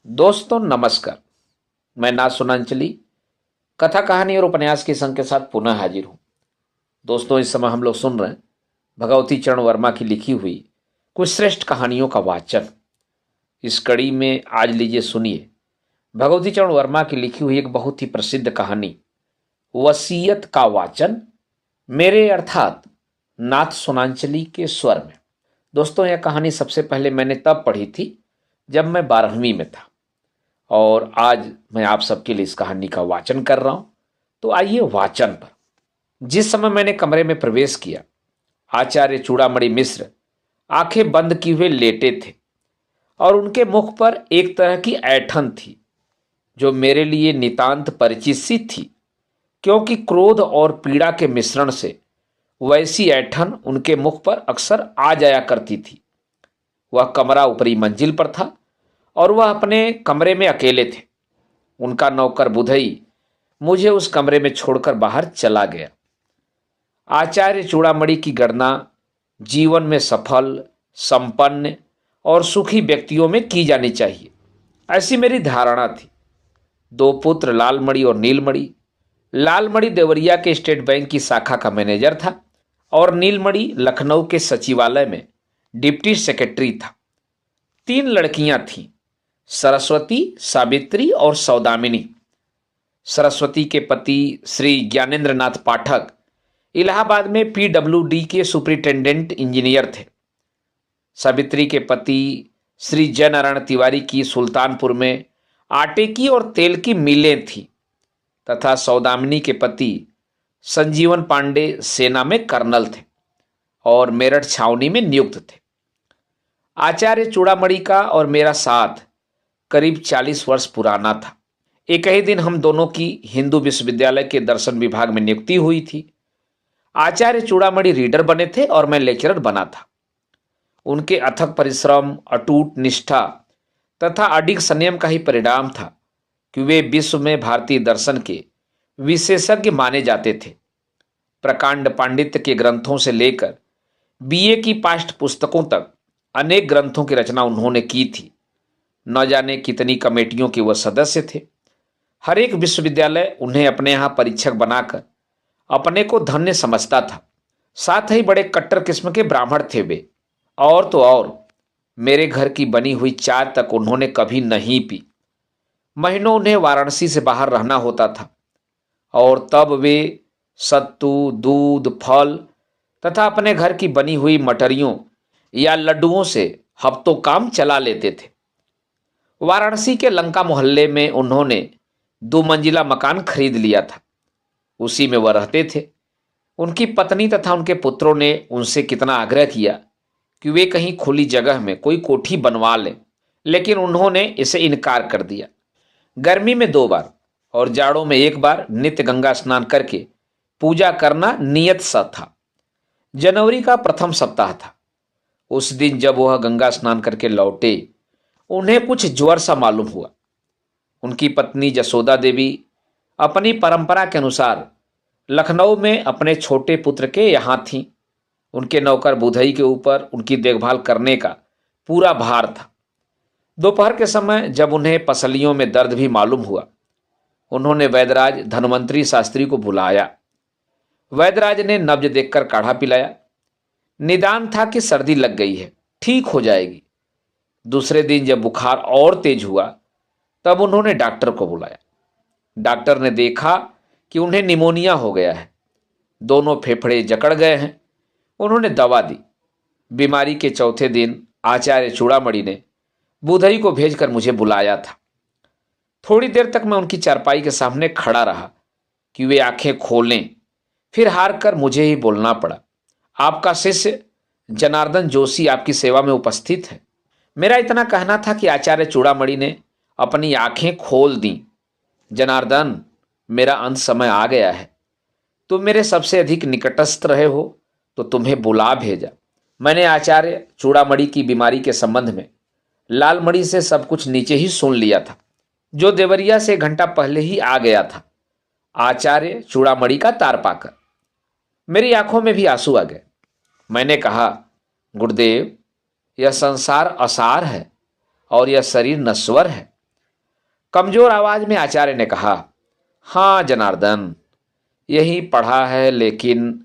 दोस्तों नमस्कार। मैं नाथ सुनांचली कथा कहानी और उपन्यास के संग के साथ पुनः हाजिर हूं। दोस्तों इस समय हम लोग सुन रहे हैं भगवती चरण वर्मा की लिखी हुई कुछ श्रेष्ठ कहानियों का वाचन। इस कड़ी में आज लीजिए सुनिए भगवती चरण वर्मा की लिखी हुई एक बहुत ही प्रसिद्ध कहानी वसीयत का वाचन मेरे अर्थात नाथ सुनांचली के स्वर में। दोस्तों यह कहानी सबसे पहले मैंने तब पढ़ी थी जब मैं 12वीं में था और आज मैं आप सबके लिए इस कहानी का वाचन कर रहा हूं। तो आइए वाचन पर। जिस समय मैंने कमरे में प्रवेश किया, आचार्य चूड़ामणि मिश्र आंखें बंद किए हुए लेटे थे और उनके मुख पर एक तरह की ऐंठन थी जो मेरे लिए नितांत परिचित सी थी, क्योंकि क्रोध और पीड़ा के मिश्रण से वैसी ऐंठन उनके मुख पर अक्सर आ जाया करती थी। वह कमरा ऊपरी मंजिल पर था और वह अपने कमरे में अकेले थे। उनका नौकर बुधई मुझे उस कमरे में छोड़कर बाहर चला गया। आचार्य चूड़ामणि की गणना जीवन में सफल, संपन्न और सुखी व्यक्तियों में की जानी चाहिए, ऐसी मेरी धारणा थी। दो पुत्र लालमणि और नीलमणि। लालमणि देवरिया के स्टेट बैंक की शाखा का मैनेजर था और नीलमणि लखनऊ के सचिवालय में डिप्टी सेक्रेटरी था। 3 लड़कियां थीं, सरस्वती, सावित्री और सौदामिनी। सरस्वती के पति श्री ज्ञानेंद्र नाथ पाठक इलाहाबाद में पीडब्ल्यूडी के सुपरिटेंडेंट इंजीनियर थे। सावित्री के पति श्री जयनारायण तिवारी की सुल्तानपुर में आटे की और तेल की मिलें थीं तथा सौदामिनी के पति संजीवन पांडे सेना में कर्नल थे और मेरठ छावनी में नियुक्त थे। आचार्य चूड़ामणि का और मेरा साथ करीब 40 वर्ष पुराना था। एक ही दिन हम दोनों की हिंदू विश्वविद्यालय के दर्शन विभाग में नियुक्ति हुई थी। आचार्य चूड़ामणि रीडर बने थे और मैं लेक्चरर बना था। उनके अथक परिश्रम, अटूट निष्ठा तथा अडिग संयम का ही परिणाम था कि वे विश्व में भारतीय दर्शन के विशेषज्ञ माने जाते थे। प्रकांड पांडित्य के ग्रंथों से लेकर बीए की पाठ्य पुस्तकों तक अनेक ग्रंथों की रचना उन्होंने की थी। न जाने कितनी कमेटियों के वह सदस्य थे। हर एक विश्वविद्यालय उन्हें अपने यहाँ परीक्षक बनाकर अपने को धन्य समझता था। साथ ही बड़े कट्टर किस्म के ब्राह्मण थे वे। और तो और मेरे घर की बनी हुई चाय तक उन्होंने कभी नहीं पी। महीनों उन्हें वाराणसी से बाहर रहना होता था और तब वे सत्तू, दूध, फल तथा अपने घर की बनी हुई मटरियों या लड्डुओं से हफ्तों काम चला लेते थे। वाराणसी के लंका मोहल्ले में उन्होंने 2 मंजिला मकान खरीद लिया था। उसी में वह रहते थे। उनकी पत्नी तथा उनके पुत्रों ने उनसे कितना आग्रह किया कि वे कहीं खुली जगह में कोई कोठी बनवा लें, लेकिन उन्होंने इसे इनकार कर दिया। गर्मी में 2 बार और जाड़ों में 1 बार नित्य गंगा स्नान करके पूजा करना नियत सा था। जनवरी का प्रथम सप्ताह था। उस दिन जब वह गंगा स्नान करके लौटे, उन्हें कुछ ज्वर सा मालूम हुआ। उनकी पत्नी जसोदा देवी अपनी परंपरा के अनुसार लखनऊ में अपने छोटे पुत्र के यहाँ थीं। उनके नौकर बुधई के ऊपर उनकी देखभाल करने का पूरा भार था। दोपहर के समय जब उन्हें पसलियों में दर्द भी मालूम हुआ, उन्होंने वैद्यराज धन्वंतरी शास्त्री को बुलाया। वैद्यराज ने नब्ज देखकर काढ़ा पिलाया। निदान था कि सर्दी लग गई है, ठीक हो जाएगी। दूसरे दिन जब बुखार और तेज हुआ तब उन्होंने डॉक्टर को बुलाया। डॉक्टर ने देखा कि उन्हें निमोनिया हो गया है, दोनों फेफड़े जकड़ गए हैं। उन्होंने दवा दी। बीमारी के चौथे दिन आचार्य चूड़ामणि ने बुधई को भेजकर मुझे बुलाया था। थोड़ी देर तक मैं उनकी चारपाई के सामने खड़ा रहा कि वे आंखें खोलें, फिर हार कर मुझे ही बोलना पड़ा, आपका शिष्य जनार्दन जोशी आपकी सेवा में उपस्थित है। मेरा इतना कहना था कि आचार्य चूड़ामणि ने अपनी आंखें खोल दी। जनार्दन, मेरा अंत समय आ गया है। तुम मेरे सबसे अधिक निकटस्थ रहे हो तो तुम्हें बुला भेजा। मैंने आचार्य चूड़ामणि की बीमारी के संबंध में लालमणि से सब कुछ नीचे ही सुन लिया था, जो देवरिया से 1 घंटा पहले ही आ गया था। आचार्य चूड़ामणि का तार पाकर मेरी आंखों में भी आंसू आ गए। मैंने कहा, गुरुदेव, यह संसार असार है और यह शरीर नश्वर है। कमजोर आवाज में आचार्य ने कहा, हाँ जनार्दन, यही पढ़ा है, लेकिन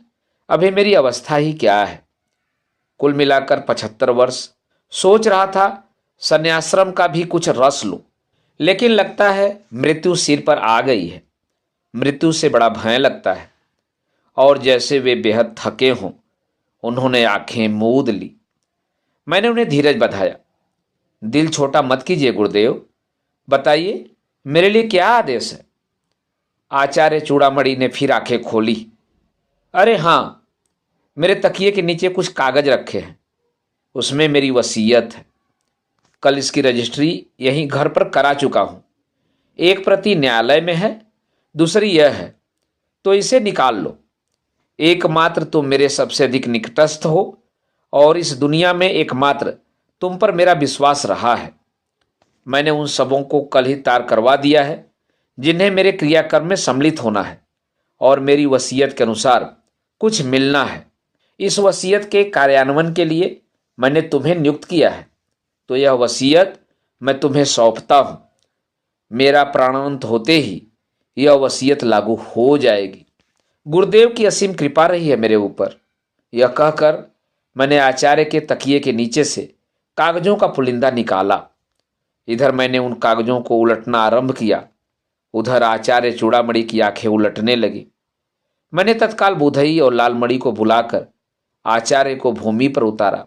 अभी मेरी अवस्था ही क्या है। कुल मिलाकर 75 वर्ष। सोच रहा था सन्याश्रम का भी कुछ रस लूं, लेकिन लगता है मृत्यु सिर पर आ गई है। मृत्यु से बड़ा भय लगता है। और जैसे वे बेहद थके हों, उन्होंने आंखें मूंद ली। मैंने उन्हें धीरज बधाया। दिल छोटा मत कीजिए गुरुदेव, बताइए मेरे लिए क्या आदेश है। आचार्य चूड़ामणि ने फिर आंखें खोली। अरे हाँ, मेरे तकिए के नीचे कुछ कागज रखे हैं, उसमें मेरी वसीयत है। कल इसकी रजिस्ट्री यहीं घर पर करा चुका हूं। एक प्रति न्यायालय में है, दूसरी यह है, तो इसे निकाल लो। एकमात्र तुम मेरे सबसे अधिक निकटस्थ हो, और इस दुनिया में एकमात्र तुम पर मेरा विश्वास रहा है। मैंने उन सबों को कल ही तार करवा दिया है जिन्हें मेरे क्रियाकर्म में सम्मिलित होना है, और मेरी वसीयत के अनुसार कुछ मिलना है। इस वसीयत के कार्यान्वयन के लिए मैंने तुम्हें नियुक्त किया है, तो यह वसीयत मैं तुम्हें सौंपता हूं। मेरा प्राणांत होते ही यह वसीयत लागू हो जाएगी। गुरुदेव की असीम कृपा रही है मेरे ऊपर। यह कहकर मैंने आचार्य के तकिए के नीचे से कागजों का पुलिंदा निकाला। इधर मैंने उन कागजों को उलटना आरंभ किया, उधर आचार्य चूड़ामणि की आंखें उलटने लगी। मैंने तत्काल बुधई और लालमणि को बुलाकर आचार्य को भूमि पर उतारा।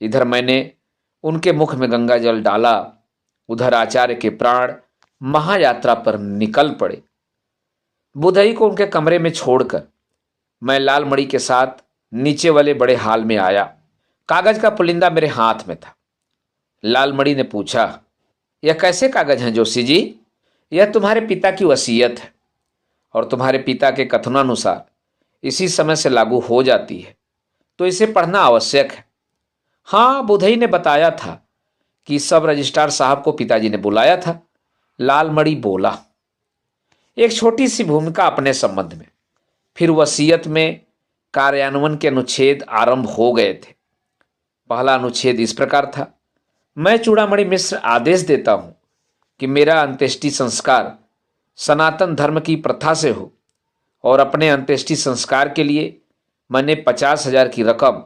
इधर मैंने उनके मुख में गंगा जल डाला, उधर आचार्य के प्राण महायात्रा पर निकल पड़े। बुधई को उनके कमरे में छोड़कर मैं लालमणि के साथ नीचे वाले बड़े हाल में आया। कागज का पुलिंदा मेरे हाथ में था। लालमणि ने पूछा, यह कैसे कागज हैं जोशी जी? यह तुम्हारे पिता की वसीयत है, और तुम्हारे पिता के कथनानुसार इसी समय से लागू हो जाती है, तो इसे पढ़ना आवश्यक है। हाँ, बुधई ने बताया था कि सब रजिस्ट्रार साहब को पिताजी ने बुलाया था। लालमणि बोला। एक छोटी सी भूमिका अपने संबंध में। फिर वसीयत में कार्यान्वयन के अनुच्छेद आरंभ हो गए थे। पहला अनुच्छेद इस प्रकार था, मैं चूड़ामणि मिश्र आदेश देता हूं कि मेरा अंत्येष्टि संस्कार सनातन धर्म की प्रथा से हो, और अपने अंत्येष्टि संस्कार के लिए मैंने 50,000 की रकम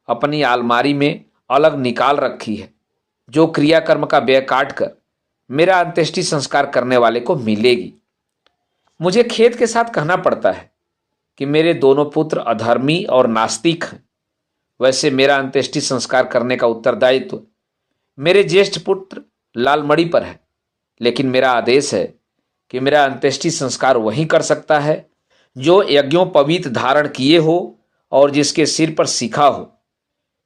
अपनी अलमारी में अलग निकाल रखी है, जो क्रियाकर्म का व्यय काट कर मेरा अंत्येष्टि संस्कार करने वाले को मिलेगी। मुझे खेद के साथ कहना पड़ता है कि मेरे दोनों पुत्र अधर्मी और नास्तिक हैं। वैसे मेरा अंत्येष्टि संस्कार करने का उत्तरदायित्व मेरे ज्येष्ठ पुत्र लालमणि पर है, लेकिन मेरा आदेश है कि मेरा अंत्येष्टि संस्कार वही कर सकता है जो यज्ञोपवीत धारण किए हो और जिसके सिर पर शिखा हो।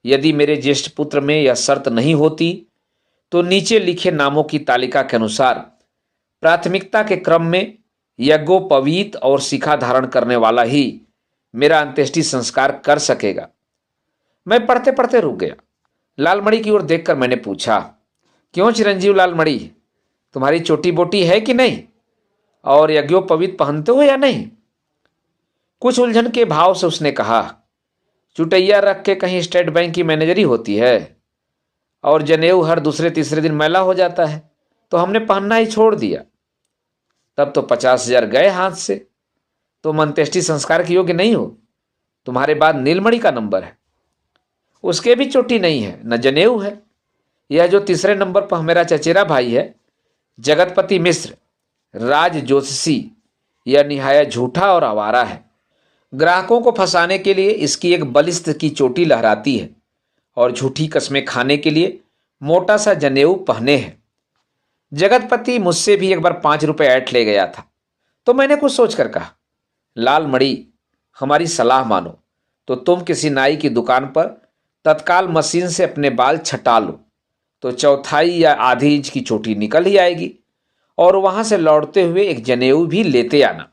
यदि मेरे ज्येष्ठ पुत्र में यह शर्त नहीं होती, तो नीचे लिखे नामों की तालिका के अनुसार प्राथमिकता के क्रम में यज्ञोपवीत और शिखा धारण करने वाला ही मेरा अंत्येष्टि संस्कार कर सकेगा। मैं पढ़ते पढ़ते रुक गया। लालमणि की ओर देखकर मैंने पूछा, क्यों चिरंजीव लालमणि, तुम्हारी चोटी बोटी है कि नहीं, और यज्ञोपवीत पहनते हो या नहीं? कुछ उलझन के भाव से उसने कहा, चुटैया रख के कहीं स्टेट बैंक की मैनेजरी होती है, और जनेऊ हर दूसरे तीसरे दिन मैला हो जाता है, तो हमने पहनना ही छोड़ दिया। तब तो 50,000 गए हाथ से। तुम अंत्येष्टि संस्कार के योग्य नहीं हो। तुम्हारे बाद नीलमणि का नंबर है, उसके भी चोटी नहीं है, न जनेऊ है। यह जो तीसरे नंबर पर मेरा चचेरा भाई है, जगतपति मिश्र राज ज्योतिषी, यह निहायत झूठा और आवारा है। ग्राहकों को फंसाने के लिए इसकी एक बलिष्ठ की चोटी लहराती है, और झूठी कस्में खाने के लिए मोटा सा जनेऊ पहने है। जगतपति मुझसे भी एक बार 5 रुपए ऐंठ ले गया था, तो मैंने कुछ सोचकर कहा, लालमणि, हमारी सलाह मानो तो तुम किसी नाई की दुकान पर तत्काल मशीन से अपने बाल छटा लो, तो चौथाई या आधी इंच की चोटी निकल ही आएगी, और वहां से लौटते हुए एक जनेऊ भी लेते आना।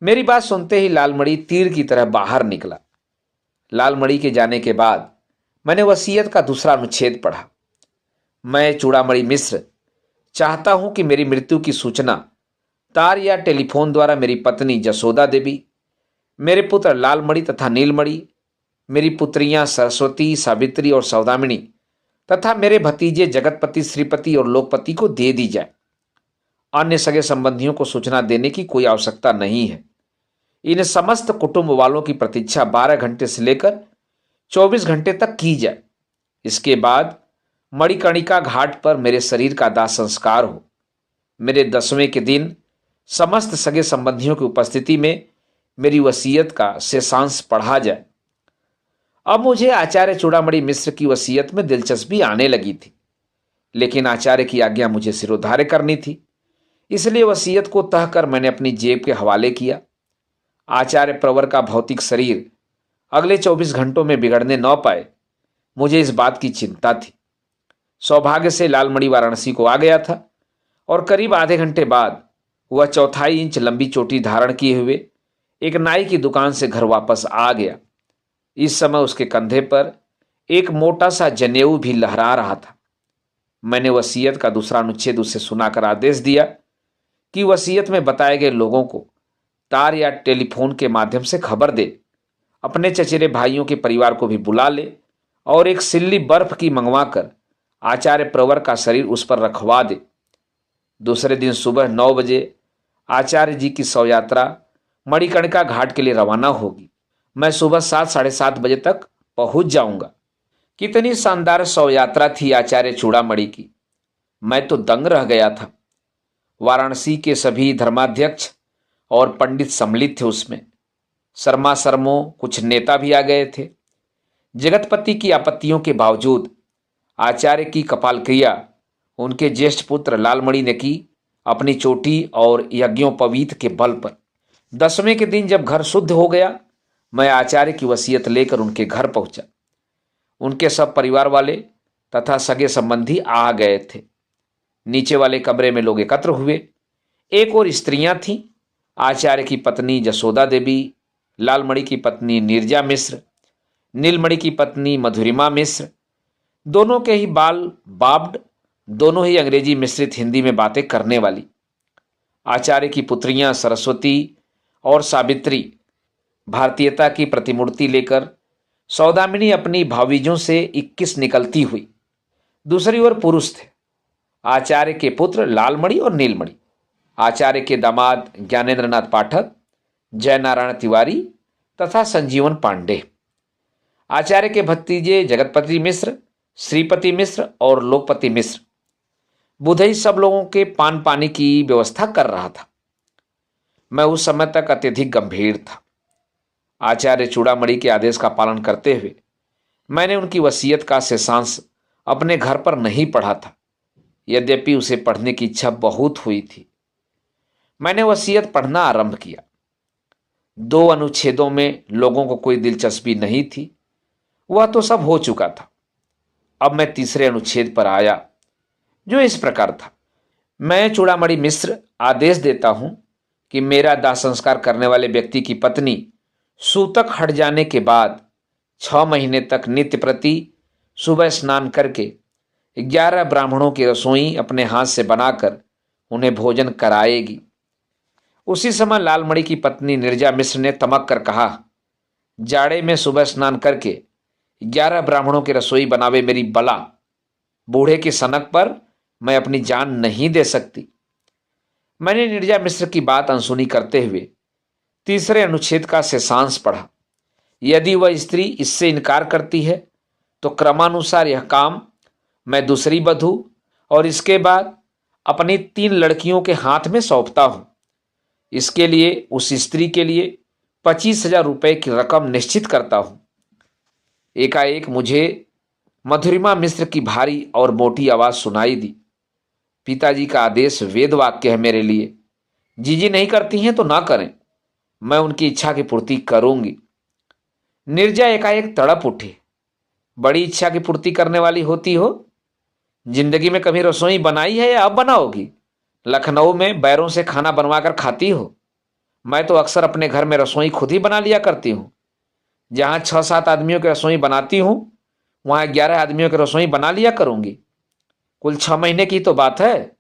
मेरी बात सुनते ही लालमणि तीर की तरह बाहर निकला। लालमणि के जाने के बाद मैंने वसीयत का दूसरा अनुच्छेद पढ़ा। मैं चूड़ामणि मिश्र चाहता हूं कि मेरी मृत्यु की सूचना तार या टेलीफोन द्वारा मेरी पत्नी जसोदा देवी, मेरे पुत्र लालमणि तथा नीलमणि, मेरी पुत्रियां सरस्वती, सावित्री और सौदामिनी तथा मेरे भतीजे जगतपति, श्रीपति और लोकपति को दे दी जाए। अन्य सगे संबंधियों को सूचना देने की कोई आवश्यकता नहीं है। इन समस्त कुटुंब वालों की प्रतीक्षा 12 घंटे से लेकर 24 घंटे तक की जाए। इसके बाद मणिकर्णिका घाट पर मेरे शरीर का दाह संस्कार हो। मेरे 10वें के दिन समस्त सगे संबंधियों की उपस्थिति में मेरी वसीयत का शेषांश पढ़ा जाए। अब मुझे आचार्य चूड़ामणि मिश्र की वसीयत में दिलचस्पी आने लगी थी, लेकिन आचार्य की आज्ञा मुझे सिरोधार्य करनी थी, इसलिए वसीयत को तह कर मैंने अपनी जेब के हवाले किया। आचार्य प्रवर का भौतिक शरीर अगले 24 घंटों में बिगड़ने न पाए, मुझे इस बात की चिंता थी। सौभाग्य से लालमणि वाराणसी को आ गया था और करीब आधे घंटे बाद वह 1/4 इंच लंबी चोटी धारण किए हुए एक नाई की दुकान से घर वापस आ गया। इस समय उसके कंधे पर एक मोटा सा जनेऊ भी लहरा रहा था। मैंने वसीयत का दूसरा अनुच्छेद उसे सुनाकर आदेश दिया कि वसीयत में बताए गए लोगों को तार या टेलीफोन के माध्यम से खबर दे, अपने चचेरे भाइयों के परिवार को भी बुला ले और एक सिल्ली बर्फ की मंगवाकर आचार्य प्रवर का शरीर उस पर रखवा दे। दूसरे दिन सुबह 9 बजे आचार्य जी की शव यात्रा मणिकर्णिका घाट के लिए रवाना होगी। मैं सुबह 7 साढ़े 7 बजे तक पहुंच जाऊंगा। कितनी शानदार शव यात्रा थी आचार्य चूड़ामणि की। मैं तो दंग रह गया था। वाराणसी के सभी धर्माध्यक्ष और पंडित सम्मिलित थे उसमें। शर्मा शर्मों कुछ नेता भी आ गए थे। जगतपति की आपत्तियों के बावजूद आचार्य की कपाल क्रिया उनके ज्येष्ठ पुत्र लालमणि ने की, अपनी चोटी और यज्ञोपवीत के बल पर। 10वें के दिन जब घर शुद्ध हो गया, मैं आचार्य की वसीयत लेकर उनके घर पहुंचा। उनके सब परिवार वाले तथा सगे संबंधी आ गए थे। नीचे वाले कमरे में लोग एकत्र हुए। एक और स्त्रियां थीं, आचार्य की पत्नी जसोदा देवी, लालमणि की पत्नी नीरजा मिश्र, नीलमणि की पत्नी मधुरिमा मिश्र। दोनों के ही बाल बाब्ड, दोनों ही अंग्रेजी मिश्रित हिंदी में बातें करने वाली। आचार्य की पुत्रियां सरस्वती और सावित्री भारतीयता की प्रतिमूर्ति लेकर सौदामिनी अपनी भावीजों से 21 निकलती हुई। दूसरी ओर पुरुष थे, आचार्य के पुत्र लालमणि और नीलमणि, आचार्य के दामाद ज्ञानेंद्र नाथ पाठक, जयनारायण तिवारी तथा संजीवन पांडे, आचार्य के भतीजे जगतपति मिश्र, श्रीपति मिश्र और लोकपति मिश्र। बुधई सब लोगों के पान पानी की व्यवस्था कर रहा था। मैं उस समय तक अत्यधिक गंभीर था। आचार्य चूड़ामणि के आदेश का पालन करते हुए मैंने उनकी वसीयत का शेषांश अपने घर पर नहीं पढ़ा था, यद्यपि उसे पढ़ने की इच्छा बहुत हुई थी। मैंने वसीयत पढ़ना आरंभ किया। 2 अनुच्छेदों में लोगों को कोई दिलचस्पी नहीं थी, वह तो सब हो चुका था। अब मैं तीसरे अनुच्छेद पर आया, जो इस प्रकार था। मैं चूड़ामणि मिश्र आदेश देता हूं कि मेरा दाह संस्कार करने वाले व्यक्ति की पत्नी सूतक हट जाने के बाद 6 महीने तक नित्य प्रति सुबह स्नान करके 11 ब्राह्मणों की रसोई अपने हाथ से बनाकर उन्हें भोजन कराएगी। उसी समय लालमणि की पत्नी नीरजा मिश्र ने तमक कर कहा, जाड़े में सुबह स्नान करके 11 ब्राह्मणों की रसोई बनावे मेरी बला, बूढ़े की सनक पर मैं अपनी जान नहीं दे सकती। मैंने नीरजा मिश्र की बात अनसुनी करते हुए तीसरे अनुच्छेद का शेषांश पढ़ा। यदि वह स्त्री इससे इनकार करती है तो क्रमानुसार यह काम मैं दूसरी बधू और इसके बाद अपनी 3 लड़कियों के हाथ में सौंपता हूं। इसके लिए उस स्त्री के लिए 25,000 रुपये की रकम निश्चित करता हूं। एकाएक मुझे मधुरिमा मिश्र की भारी और मोटी आवाज सुनाई दी। पिताजी का आदेश वेद वाक्य है मेरे लिए। जीजी नहीं करती हैं तो ना करें, मैं उनकी इच्छा की पूर्ति करूंगी। नीरजा एकाएक तड़प उठी। बड़ी इच्छा की पूर्ति करने वाली होती हो। जिंदगी में कभी रसोई बनाई है या अब बनाओगी? लखनऊ में बैरों से खाना बनवा कर खाती हो। मैं तो अक्सर अपने घर में रसोई खुद ही बना लिया करती हूँ। जहाँ 6-7 आदमियों की रसोई बनाती हूँ, वहाँ 11 आदमियों की रसोई बना लिया करूंगी। कुल 6 महीने की तो बात है।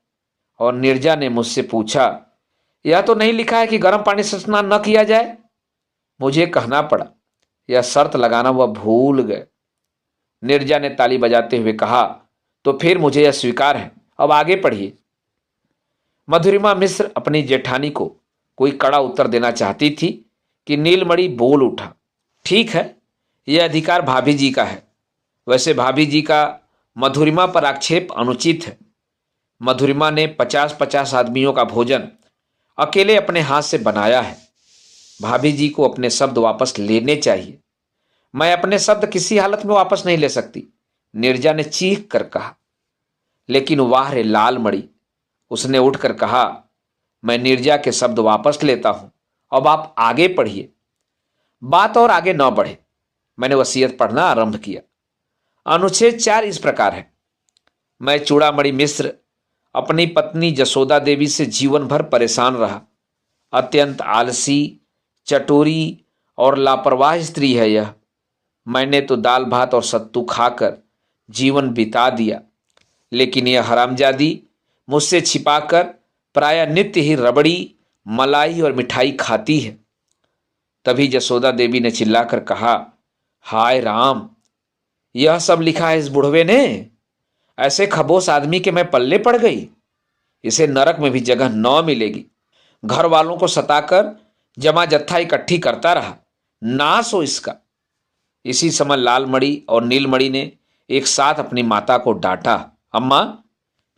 और नीरजा ने मुझसे पूछा, यह तो नहीं लिखा है कि गर्म पानी से स्नान न किया जाए? मुझे कहना पड़ा, यह शर्त लगाना वह भूल गए। नीरजा ने ताली बजाते हुए कहा, तो फिर मुझे यह स्वीकार है, अब आगे पढ़िए। मधुरिमा मिश्र अपनी जेठानी को कोई कड़ा उत्तर देना चाहती थी कि नीलमणि बोल उठा, ठीक है, यह अधिकार भाभी जी का है। वैसे भाभी जी का मधुरिमा पर आक्षेप अनुचित है। मधुरिमा ने 50-50 आदमियों का भोजन अकेले अपने हाथ से बनाया है। भाभी जी को अपने शब्द वापस लेने चाहिए। मैं अपने शब्द किसी हालत में वापस नहीं ले सकती, नीरजा ने चीख कर कहा। लेकिन वाह रे लालमणि, उसने उठकर कहा, मैं नीरजा के शब्द वापस लेता हूं। अब आप आगे पढ़िए। बात और आगे न बढ़े, मैंने वसीयत पढ़ना आरंभ किया। अनुच्छेद 4 इस प्रकार है। मैं चूड़ामणि मिश्र अपनी पत्नी जसोदा देवी से जीवन भर परेशान रहा। अत्यंत आलसी, चटोरी और लापरवाह स्त्री है यह। मैंने तो दाल भात और सत्तू खाकर जीवन बिता दिया, लेकिन यह हरामजादी मुझसे छिपाकर प्रायः नित्य ही रबड़ी, मलाई और मिठाई खाती है। तभी जसोदा देवी ने चिल्लाकर कहा, हाय राम, यह सब लिखा है इस बुढ़वे ने? ऐसे खबोस आदमी के मैं पल्ले पड़ गई। इसे नरक में भी जगह न मिलेगी। घर वालों को सताकर जमा जत्था इकट्ठी करता रहा, नाश हो इसका। इसी समय लालमणि और नीलमणि ने एक साथ अपनी माता को डांटा, अम्मा,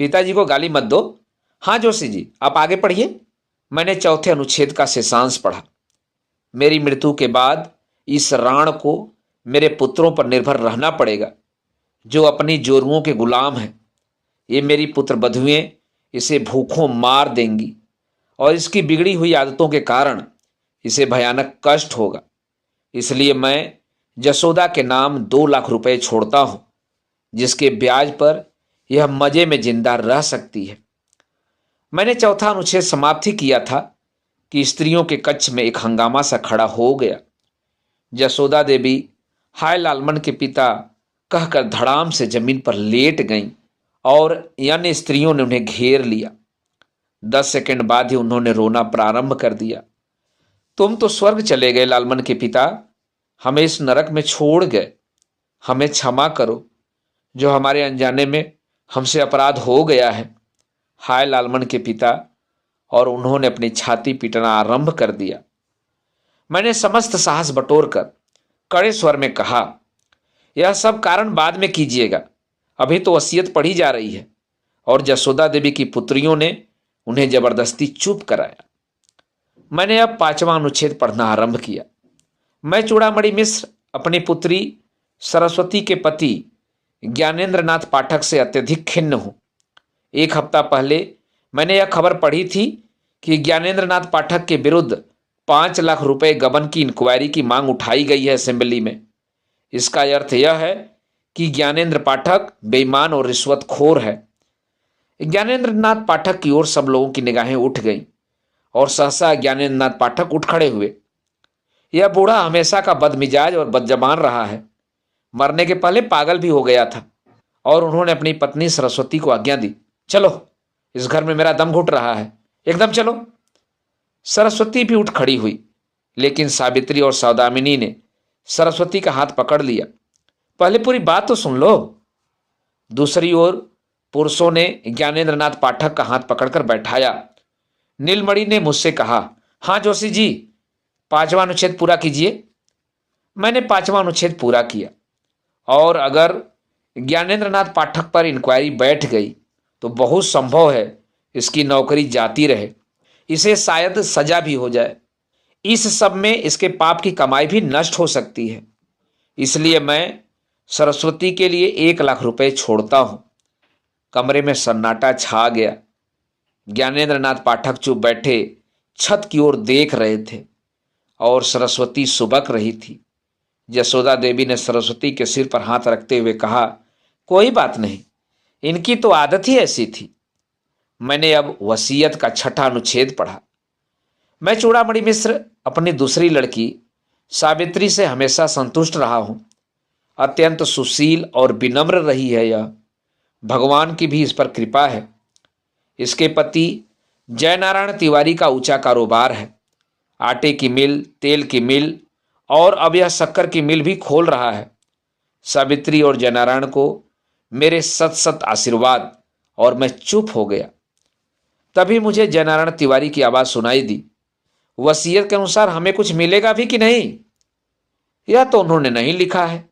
पिताजी को गाली मत दो। हाँ जोशी जी, आप आगे पढ़िए। मैंने चौथे अनुच्छेद का शेषांश पढ़ा। मेरी मृत्यु के बाद इस राण को मेरे पुत्रों पर निर्भर रहना पड़ेगा, जो अपनी जोरुओं के गुलाम हैं। ये मेरी पुत्र बधुएं इसे भूखों मार देंगी और इसकी बिगड़ी हुई आदतों के कारण इसे भयानक कष्ट होगा। इसलिए मैं जसोदा के नाम 2 लाख रुपए छोड़ता हूं, जिसके ब्याज पर यह मजे में जिंदा रह सकती है। मैंने चौथा अनुच्छेद समाप्त ही किया था कि स्त्रियों के कक्ष में एक हंगामा सा खड़ा हो गया। जसोदा देवी हाय लालमन के पिता कहकर धड़ाम से जमीन पर लेट गईं और अन्य स्त्रियों ने उन्हें घेर लिया। 10 सेकंड बाद ही उन्होंने रोना प्रारंभ कर दिया। तुम तो स्वर्ग चले गए लालमन के पिता, हमें इस नरक में छोड़ गए। हमें क्षमा करो, जो हमारे अनजाने में हमसे अपराध हो गया है। हाय लालमन के पिता। और उन्होंने अपनी छाती पीटना आरंभ कर दिया। मैंने समस्त साहस बटोरकर कड़े स्वर में कहा, यह सब कारण बाद में कीजिएगा, अभी तो वसीयत पढ़ी जा रही है। और जसोदा देवी की पुत्रियों ने उन्हें जबरदस्ती चुप कराया। मैंने अब 5वां अनुच्छेद पढ़ना आरंभ किया। मैं चूड़ामणि मिश्र अपनी पुत्री सरस्वती के पति ज्ञानेंद्र नाथ पाठक से अत्यधिक खिन्न हूं। 1 हफ्ता पहले मैंने यह खबर पढ़ी थी कि ज्ञानेंद्र नाथ पाठक के विरुद्ध 5 लाख रुपए गबन की इंक्वायरी की मांग उठाई गई है असेंबली में। इसका अर्थ यह है कि ज्ञानेंद्र पाठक बेईमान और रिश्वतखोर है। ज्ञानेंद्र नाथ पाठक की ओर सब लोगों की निगाहें उठ गईं और सहसा ज्ञानेंद्र नाथ पाठक उठ खड़े हुए। यह बूढ़ा हमेशा का बदमिजाज और बदजबान रहा है। मरने के पहले पागल भी हो गया था। और उन्होंने अपनी पत्नी सरस्वती को आज्ञा दी, चलो, इस घर में मेरा दम घुट रहा है, एकदम चलो। सरस्वती भी उठ खड़ी हुई, लेकिन सावित्री और सौदामिनी ने सरस्वती का हाथ पकड़ लिया। पहले पूरी बात तो सुन लो। दूसरी ओर पुरुषों ने ज्ञानेंद्र नाथ पाठक का हाथ पकड़कर बैठाया। नीलमणि ने मुझसे कहा, हाँ जोशी जी, 5वां अनुच्छेद पूरा कीजिए। मैंने 5वां अनुच्छेद पूरा किया। और अगर ज्ञानेंद्र नाथ पाठक पर इंक्वायरी बैठ गई तो बहुत संभव है इसकी नौकरी जाती रहे, इसे शायद सजा भी हो जाए। इस सब में इसके पाप की कमाई भी नष्ट हो सकती है। इसलिए मैं सरस्वती के लिए 1 लाख रुपए छोड़ता हूं। कमरे में सन्नाटा छा गया। ज्ञानेंद्र नाथ पाठक चुप बैठे छत की ओर देख रहे थे और सरस्वती सुबक रही थी। जसोदा देवी ने सरस्वती के सिर पर हाथ रखते हुए कहा, कोई बात नहीं, इनकी तो आदत ही ऐसी थी। मैंने अब वसीयत का 6ठा अनुच्छेद पढ़ा। मैं चूड़ामणि मिश्र अपनी दूसरी लड़की सावित्री से हमेशा संतुष्ट रहा हूं। अत्यंत सुशील और विनम्र रही है यह। भगवान की भी इस पर कृपा है। इसके पति जयनारायण तिवारी का ऊंचा कारोबार है। आटे की मिल, तेल की मिल और अब यह शक्कर की मिल भी खोल रहा है। सावित्री और जयनारायण को मेरे सत सत आशीर्वाद। और मैं चुप हो गया। तभी मुझे जयनारायण तिवारी की आवाज सुनाई दी, वसीयत के अनुसार हमें कुछ मिलेगा भी कि नहीं? यह तो उन्होंने नहीं लिखा है।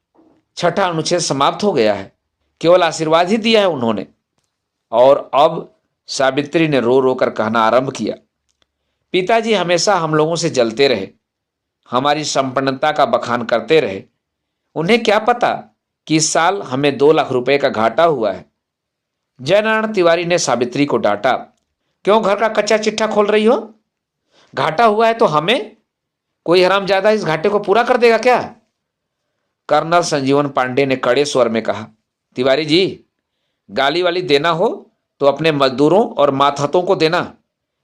छठा अनुच्छेद समाप्त हो गया है, केवल आशीर्वाद ही दिया है उन्होंने। और अब सावित्री ने रो रो कर कहना आरंभ किया, पिताजी हमेशा हम लोगों से जलते रहे, हमारी संपन्नता का बखान करते रहे। उन्हें क्या पता कि इस साल हमें 2 लाख रुपए का घाटा हुआ है। जयनारायण तिवारी ने सावित्री को डांटा, क्यों घर का कच्चा चिट्ठा खोल रही हो? घाटा हुआ है तो हमें कोई हरामजादा इस घाटे को पूरा कर देगा क्या? कर्नल संजीवन पांडे ने कड़े स्वर में कहा, तिवारी जी, गाली वाली देना हो तो अपने मजदूरों और मातहतों को देना,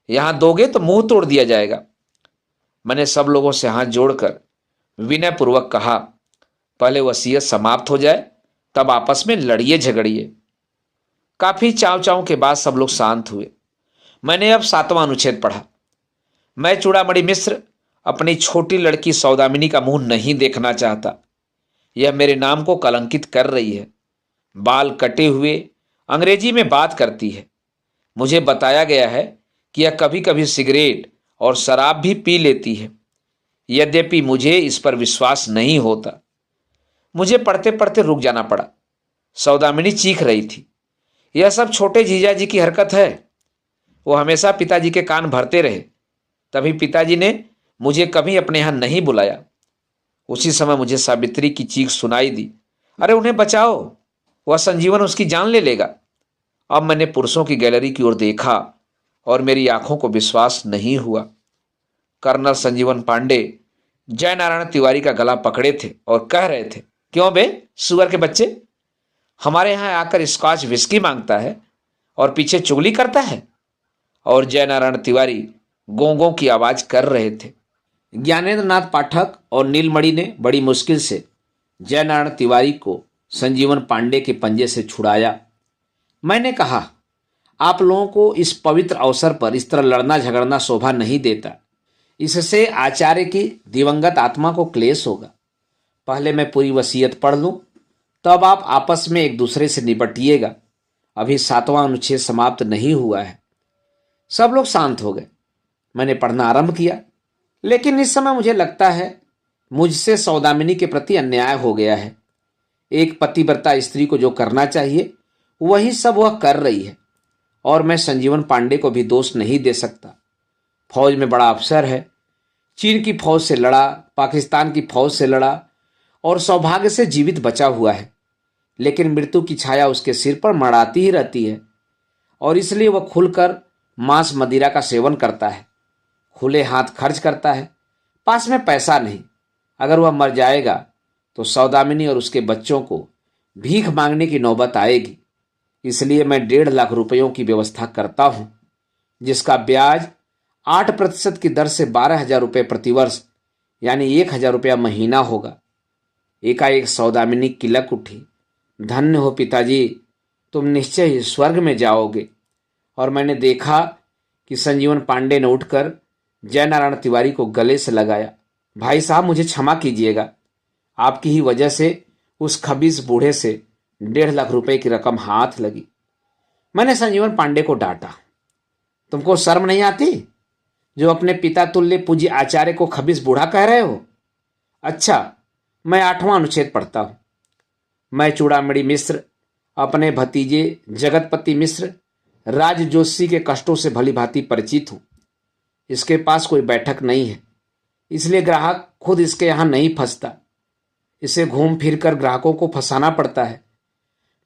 यहां दोगे तो मुंह तोड़ दिया जाएगा। मैंने सब लोगों से हाथ जोड़कर विनय पूर्वक कहा, पहले वसीयत समाप्त हो जाए, तब आपस में लड़िए झगड़िए। काफी चाव चाव के बाद सब लोग शांत हुए। मैंने अब 7वां अनुच्छेद पढ़ा। मैं चूड़ामणि मिश्र अपनी छोटी लड़की सौदामिनी का मुंह नहीं देखना चाहता। यह मेरे नाम को कलंकित कर रही है। बाल कटे हुए, अंग्रेजी में बात करती है। मुझे बताया गया है कि यह कभी कभी सिगरेट और शराब भी पी लेती है। यद्यपि मुझे इस पर विश्वास नहीं होता। मुझे पढ़ते पढ़ते रुक जाना पड़ा। सौदामिनी चीख रही थी, यह सब छोटे जीजा जी की हरकत है। वो हमेशा पिताजी के कान भरते रहे, तभी पिताजी ने मुझे कभी अपने यहां नहीं बुलाया। उसी समय मुझे सावित्री की चीख सुनाई दी, अरे उन्हें बचाओ, वह संजीवन उसकी जान ले लेगा। अब मैंने पुरुषों की गैलरी की ओर देखा और मेरी आंखों को विश्वास नहीं हुआ। कर्नल संजीवन पांडे जयनारायण तिवारी का गला पकड़े थे और कह रहे थे, क्यों बे सुअर के बच्चे, हमारे यहां आकर स्कॉच विस्की मांगता है और पीछे चुगली करता है। और जयनारायण तिवारी गोंगों की आवाज कर रहे थे। ज्ञानेंद्र नाथ पाठक और नीलमणि ने बड़ी मुश्किल से जयनारायण तिवारी को संजीवन पांडे के पंजे से छुड़ाया। मैंने कहा, आप लोगों को इस पवित्र अवसर पर इस तरह लड़ना झगड़ना शोभा नहीं देता। इससे आचार्य की दिवंगत आत्मा को क्लेश होगा। पहले मैं पूरी वसीयत पढ़ लूं, तब आप आपस में एक दूसरे से निपटिएगा। अभी 7वां अनुच्छेद समाप्त नहीं हुआ है। सब लोग शांत हो गए। मैंने पढ़ना आरंभ किया, लेकिन इस समय मुझे लगता है मुझसे सौदामिनी के प्रति अन्याय हो गया है। एक पतिव्रता स्त्री को जो करना चाहिए वही सब वह कर रही है, और मैं संजीवन पांडे को भी दोष नहीं दे सकता। फौज में बड़ा अफसर है, चीन की फौज से लड़ा, पाकिस्तान की फौज से लड़ा और सौभाग्य से जीवित बचा हुआ है। लेकिन मृत्यु की छाया उसके सिर पर मंडराती ही रहती है, और इसलिए वह खुलकर मांस मदिरा का सेवन करता है, खुले हाथ खर्च करता है। पास में पैसा नहीं। अगर वह मर जाएगा तो सौदामिनी और उसके बच्चों को भीख मांगने की नौबत आएगी। इसलिए मैं 1.5 लाख रुपयों की व्यवस्था करता हूं, जिसका ब्याज 8% की दर से 12,000 रुपये प्रतिवर्ष यानी 1,000 रुपया महीना होगा। एकाएक सौदामिनी किलक उठी, धन्य हो पिताजी, तुम निश्चय ही स्वर्ग में जाओगे। और मैंने देखा कि संजीवन पांडे ने उठकर जयनारायण तिवारी को गले से लगाया। भाई साहब, मुझे क्षमा कीजिएगा, आपकी ही वजह से उस खबीस बूढ़े से 1.5 लाख रुपए की रकम हाथ लगी। मैंने संजीवन पांडे को डांटा, तुमको शर्म नहीं आती जो अपने पिता तुल्य पूज्य आचार्य को खबीस बूढ़ा कह रहे हो? अच्छा, मैं 8वां अनुच्छेद पढ़ता हूं। मैं चूड़ामणि मिश्र अपने भतीजे जगतपति मिश्र राज जोशी के कष्टों से भली भांति परिचित हूं। इसके पास कोई बैठक नहीं है, इसलिए ग्राहक खुद इसके यहां नहीं फंसता। इसे घूम फिर कर ग्राहकों को फंसाना पड़ता है।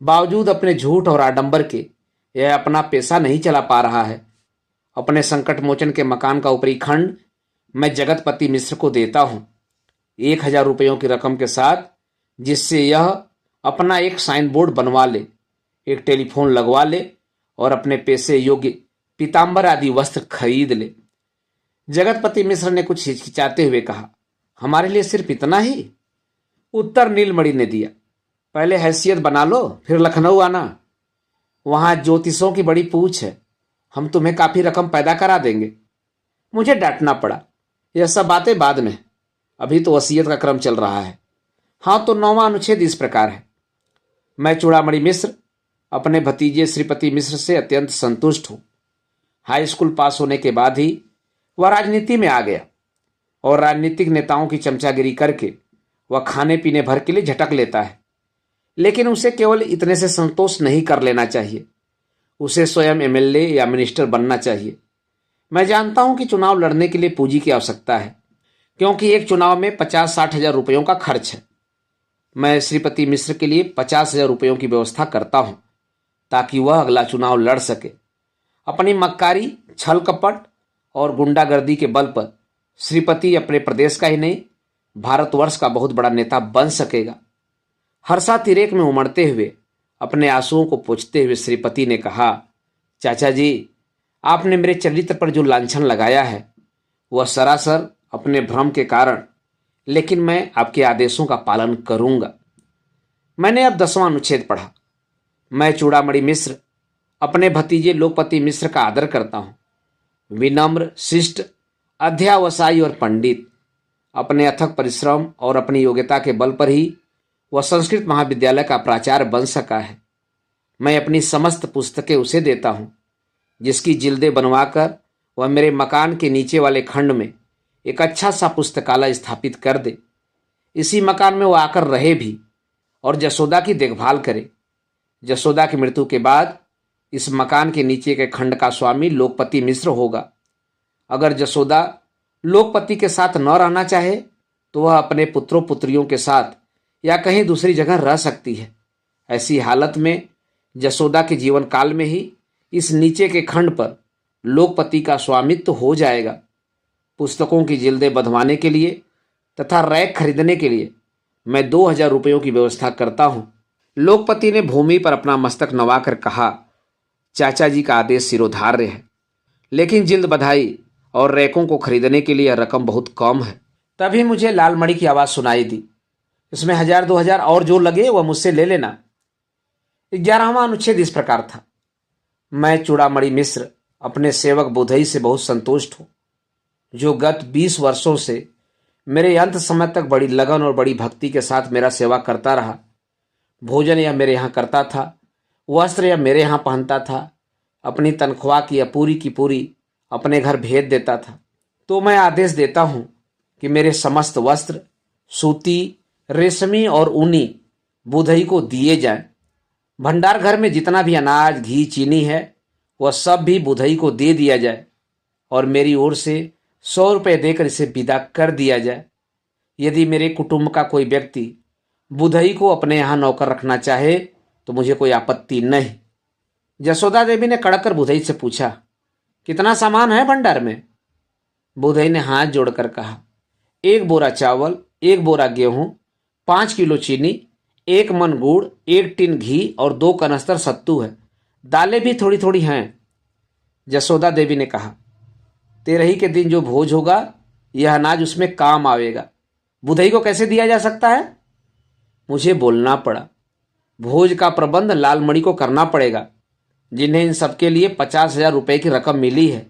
बावजूद अपने झूठ और आडंबर के यह अपना पैसा नहीं चला पा रहा है। अपने संकट मोचन के मकान का ऊपरी खंड मैं जगतपति मिश्र को देता हूं, 1,000 रुपयों की रकम के साथ, जिससे यह अपना एक साइन बोर्ड बनवा ले, एक टेलीफोन लगवा ले और अपने पैसे योग्य पीताम्बर आदि वस्त्र खरीद ले। जगतपति मिश्र ने कुछ हिचकिचाते हुए कहा, हमारे लिए सिर्फ इतना ही? उत्तर नीलमणि ने दिया, पहले हैसियत बना लो, फिर लखनऊ आना, वहां ज्योतिषों की बड़ी पूछ है, हम तुम्हें काफी रकम पैदा करा देंगे। मुझे डांटना पड़ा, यह सब बातें बाद में, अभी तो वसीयत का क्रम चल रहा है। हाँ, तो 9वां अनुच्छेद इस प्रकार है। मैं चूड़ामणि मिश्र अपने भतीजे श्रीपति मिश्र से अत्यंत संतुष्ट हूं। हाई स्कूल पास होने के बाद ही वह राजनीति में आ गया और राजनीतिक नेताओं की चमचागिरी करके वह खाने पीने भर के लिए झटक लेता है। लेकिन उसे केवल इतने से संतोष नहीं कर लेना चाहिए, उसे स्वयं एमएलए या मिनिस्टर बनना चाहिए। मैं जानता हूं कि चुनाव लड़ने के लिए पूंजी की आवश्यकता है, क्योंकि एक चुनाव में 50-60 हजार रुपयों का खर्च है। मैं श्रीपति मिश्र के लिए 50 हजार रुपयों की व्यवस्था करता हूं, ताकि वह अगला चुनाव लड़ सके। अपनी मक्कारी, छल कपट और गुंडागर्दी के बल पर श्रीपति अपने प्रदेश का ही नहीं, भारतवर्ष का बहुत बड़ा नेता बन सकेगा। हर्षा तिरेक में उमड़ते हुए अपने आंसुओं को पोंछते हुए श्रीपति ने कहा, चाचा जी, आपने मेरे चरित्र पर जो लांछन लगाया है वह सरासर अपने भ्रम के कारण, लेकिन मैं आपके आदेशों का पालन करूंगा। मैंने अब 10वां अनुच्छेद पढ़ा। मैं चूड़ामणि मिश्र अपने भतीजे लोकपति मिश्र का आदर करता हूं। विनम्र, शिष्ट, अध्यावसायी और पंडित, अपने अथक परिश्रम और अपनी योग्यता के बल पर ही वह संस्कृत महाविद्यालय का प्राचार्य बन सका है। मैं अपनी समस्त पुस्तकें उसे देता हूं, जिसकी जिल्दें बनवाकर वह मेरे मकान के नीचे वाले खंड में एक अच्छा सा पुस्तकालय स्थापित कर दे। इसी मकान में वह आकर रहे भी और जसोदा की देखभाल करे। जसोदा की मृत्यु के बाद इस मकान के नीचे के खंड का स्वामी लोकपति मिश्र होगा। अगर जसोदा लोकपति के साथ न रहना चाहे तो वह अपने पुत्रों पुत्रियों के साथ या कहीं दूसरी जगह रह सकती है। ऐसी हालत में जसोदा के जीवन काल में ही इस नीचे के खंड पर लोकपति का स्वामित्व हो जाएगा। पुस्तकों की जिल्दें बंधवाने के लिए तथा रैक खरीदने के लिए मैं 2000 रुपयों की व्यवस्था करता हूं। लोकपति ने भूमि पर अपना मस्तक नवाकर कहा, चाचा जी का आदेश सिरोधार्य है, लेकिन जिल्द बधाई और रैकों को खरीदने के लिए यह रकम बहुत कम है। तभी मुझे लालमणि की आवाज़ सुनाई दी, इसमें 1000-2000 और जो लगे वह मुझसे ले लेना। 11वां अनुच्छेद इस प्रकार था। मैं चूड़ामणि मिश्र अपने सेवक बुधई से बहुत संतुष्ट हूँ, जो गत 20 वर्षों से मेरे अंत समय तक बड़ी लगन और बड़ी भक्ति के साथ मेरा सेवा करता रहा। भोजन यह मेरे यहाँ करता था, वस्त्र यह मेरे यहाँ पहनता था, अपनी तनख्वाह की अपूरी की पूरी अपने घर भेज देता था। तो मैं आदेश देता हूँ कि मेरे समस्त वस्त्र सूती, रेशमी और ऊनी बुधई को दिए जाएं। भंडार घर में जितना भी अनाज, घी, चीनी है वह सब भी बुधई को दे दिया जाए और मेरी ओर से 100 रुपये देकर इसे विदा कर दिया जाए। यदि मेरे कुटुंब का कोई व्यक्ति बुधई को अपने यहाँ नौकर रखना चाहे तो मुझे कोई आपत्ति नहीं। जसोदा देवी ने कड़क कर बुधई से पूछा, कितना सामान है भंडार में? बुधई ने हाथ जोड़कर कहा, 1 बोरा चावल, 1 बोरा गेहूं, 5 किलो चीनी, 1 मन गुड़, 1 टिन घी और 2 कनस्तर सत्तू है। दालें भी थोड़ी थोड़ी हैं। जसोदा देवी ने कहा, 13 के दिन जो भोज होगा यह अनाज उसमें काम आवेगा। बुधई को कैसे दिया जा सकता है? मुझे बोलना पड़ा, भोज का प्रबंध लालमणि को करना पड़ेगा, जिन्हें इन सबके लिए 50,000 रुपये की रकम मिली है।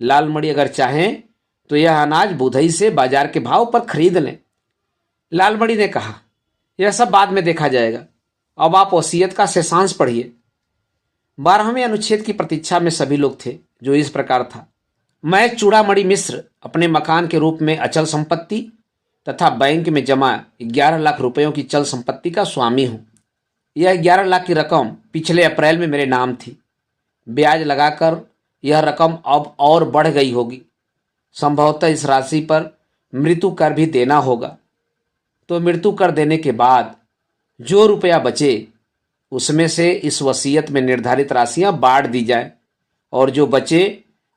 लालमणि अगर चाहें तो यह अनाज बुधई से बाजार के भाव पर खरीद लें। लालमणि ने कहा, यह सब बाद में देखा जाएगा, अब आप वसीयत का शेषांश पढ़िए। 12वें अनुच्छेद की प्रतीक्षा में सभी लोग थे, जो इस प्रकार था। मैं चूड़ामणि मिश्र अपने मकान के रूप में अचल संपत्ति तथा बैंक में जमा 11 लाख रुपयों की चल संपत्ति का स्वामी हूं। यह 11 लाख की रकम पिछले अप्रैल में मेरे नाम थी। ब्याज लगाकर यह रकम अब और बढ़ गई होगी। संभवतः इस राशि पर मृत्यु कर भी देना होगा। तो मृत्यु कर देने के बाद जो रुपया बचे उसमें से इस वसीयत में निर्धारित राशियां बांट दी जाए और जो बचे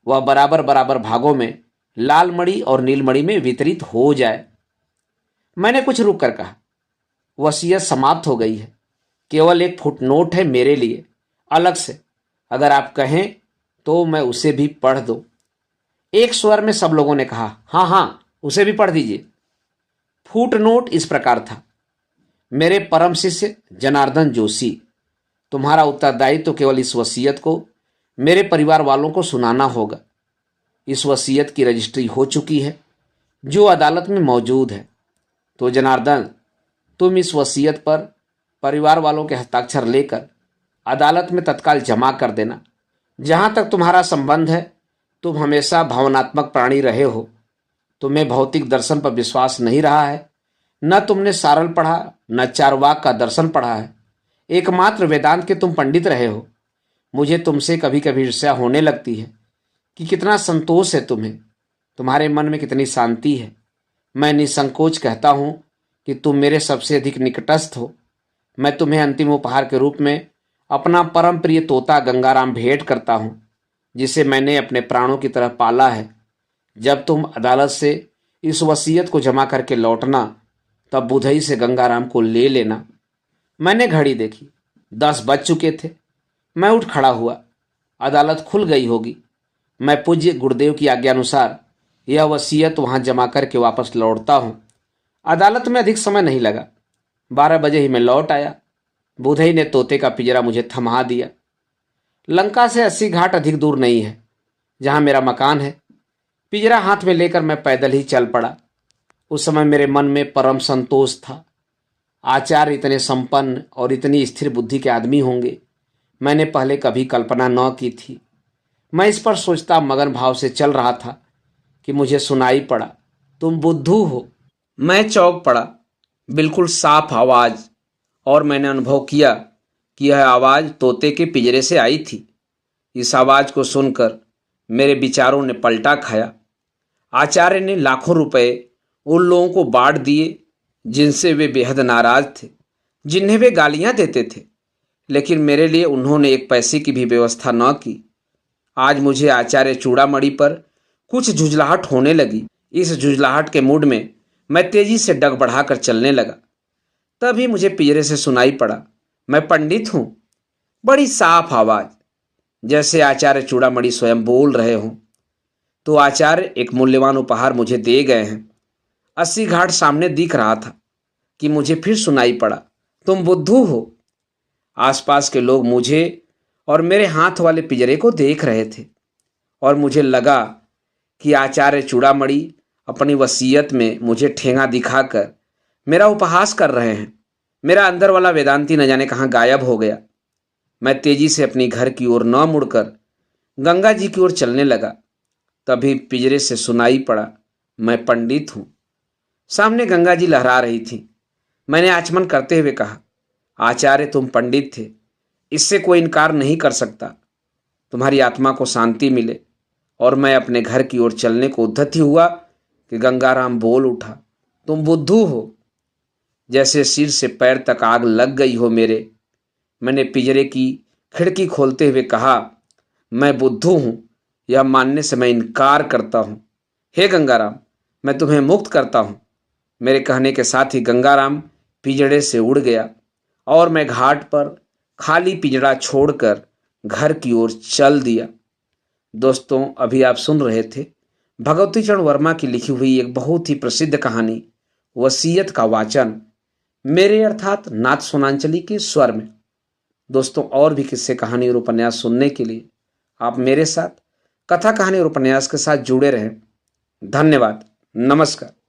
वह बराबर बराबर भागों में लालमणि और नीलमणि में वितरित हो जाए। मैंने कुछ रुक कर कहा, वसीयत समाप्त हो गई है, केवल एक फुटनोट है मेरे लिए अलग से। अगर आप कहें तो मैं उसे भी पढ़ दूं। एक स्वर में सब लोगों ने कहा, हाँ हाँ, उसे भी पढ़ दीजिए। फुटनोट इस प्रकार था, मेरे परम शिष्य जनार्दन जोशी, तुम्हारा उत्तरदायित्व तो केवल इस वसीयत को मेरे परिवार वालों को सुनाना होगा। इस वसीयत की रजिस्ट्री हो चुकी है, जो अदालत में मौजूद है। तो जनार्दन, तुम इस वसीयत पर परिवार वालों के हस्ताक्षर लेकर अदालत में तत्काल जमा कर देना। जहाँ तक तुम्हारा संबंध है, तुम हमेशा भावनात्मक प्राणी रहे हो। तुम्हें भौतिक दर्शन पर विश्वास नहीं रहा है। न तुमने सारल पढ़ा, न चारवाक का दर्शन पढ़ा है। एकमात्र वेदांत के तुम पंडित रहे हो। मुझे तुमसे कभी कभी ईर्ष्या होने लगती है कि कितना संतोष है तुम्हें, तुम्हारे मन में कितनी शांति है। मैं निसंकोच कहता हूँ कि तुम मेरे सबसे अधिक निकटस्थ हो। मैं तुम्हें अंतिम उपहार के रूप में अपना परम प्रिय तोता गंगाराम भेंट करता हूँ, जिसे मैंने अपने प्राणों की तरह पाला है। जब तुम अदालत से इस वसीयत को जमा करके लौटना, तब बुधई से गंगाराम को ले लेना। मैंने घड़ी देखी, 10 बज चुके थे। मैं उठ खड़ा हुआ। अदालत खुल गई होगी। मैं पूज्य गुरुदेव की आज्ञा अनुसार यह वसीयत वहां जमा करके वापस लौटता हूं। अदालत में अधिक समय नहीं लगा। 12 बजे ही मैं लौट आया। बुधई ने तोते का पिंजरा मुझे थमा दिया। लंका से 80 घाट अधिक दूर नहीं है जहां मेरा मकान है। पिंजरा हाथ में लेकर मैं पैदल ही चल पड़ा। उस समय मेरे मन में परम संतोष था। आचार्य इतने संपन्न और इतनी स्थिर बुद्धि के आदमी होंगे, मैंने पहले कभी कल्पना न की थी। मैं इस पर सोचता मगन भाव से चल रहा था कि मुझे सुनाई पड़ा, तुम बुद्धू हो। मैं चौंक पड़ा। बिल्कुल साफ आवाज, और मैंने अनुभव किया कि यह आवाज तोते के पिंजरे से आई थी। इस आवाज को सुनकर मेरे विचारों ने पलटा खाया। आचार्य ने लाखों रुपए उन लोगों को बांट दिए जिनसे वे बेहद नाराज थे, जिन्हें वे गालियां देते थे, लेकिन मेरे लिए उन्होंने एक पैसे की भी व्यवस्था न की। आज मुझे आचार्य चूड़ामणि पर कुछ झुंझलाहट होने लगी। इस झुंझलाहट के मूड में मैं तेजी से डग बढ़ाकर चलने लगा। तभी मुझे पिंजरे से सुनाई पड़ा, मैं पंडित हूं। बड़ी साफ आवाज, जैसे आचार्य चूड़ामणि स्वयं बोल रहे हों। तो आचार्य एक मूल्यवान उपहार मुझे दे गए हैं। 80 घाट सामने दिख रहा था कि मुझे फिर सुनाई पड़ा, तुम बुद्धू हो। आसपास के लोग मुझे और मेरे हाथ वाले पिंजरे को देख रहे थे, और मुझे लगा कि आचार्य चूड़ामणि अपनी वसीयत में मुझे ठेंगा दिखाकर मेरा उपहास कर रहे हैं। मेरा अंदर वाला वेदांती न जाने कहाँ गायब हो गया। मैं तेजी से अपनी घर की ओर न मुड़कर गंगा जी की ओर चलने लगा। तभी पिंजरे से सुनाई पड़ा, मैं पंडित हूं। सामने गंगा जी लहरा रही थी। मैंने आचमन करते हुए कहा, आचार्य तुम पंडित थे, इससे कोई इनकार नहीं कर सकता। तुम्हारी आत्मा को शांति मिले। और मैं अपने घर की ओर चलने को उद्यत ही हुआ कि गंगाराम बोल उठा, तुम बुद्धू हो। जैसे सिर से पैर तक आग लग गई हो मेरे। मैंने पिंजरे की खिड़की खोलते हुए कहा, मैं बुद्धू हूं, यह मानने से मैं इनकार करता हूं। हे गंगाराम, मैं तुम्हें मुक्त करता हूं। मेरे कहने के साथ ही गंगाराम पिंजड़े से उड़ गया और मैं घाट पर खाली पिंजड़ा छोड़कर घर की ओर चल दिया। दोस्तों, अभी आप सुन रहे थे भगवती चरण वर्मा की लिखी हुई एक बहुत ही प्रसिद्ध कहानी वसीयत का वाचन मेरे अर्थात नाथ सोनांचली के स्वर में। दोस्तों, और भी किस्से, कहानी और उपन्यास सुनने के लिए आप मेरे साथ कथा, कहानी और उपन्यास के साथ जुड़े रहें। धन्यवाद। नमस्कार।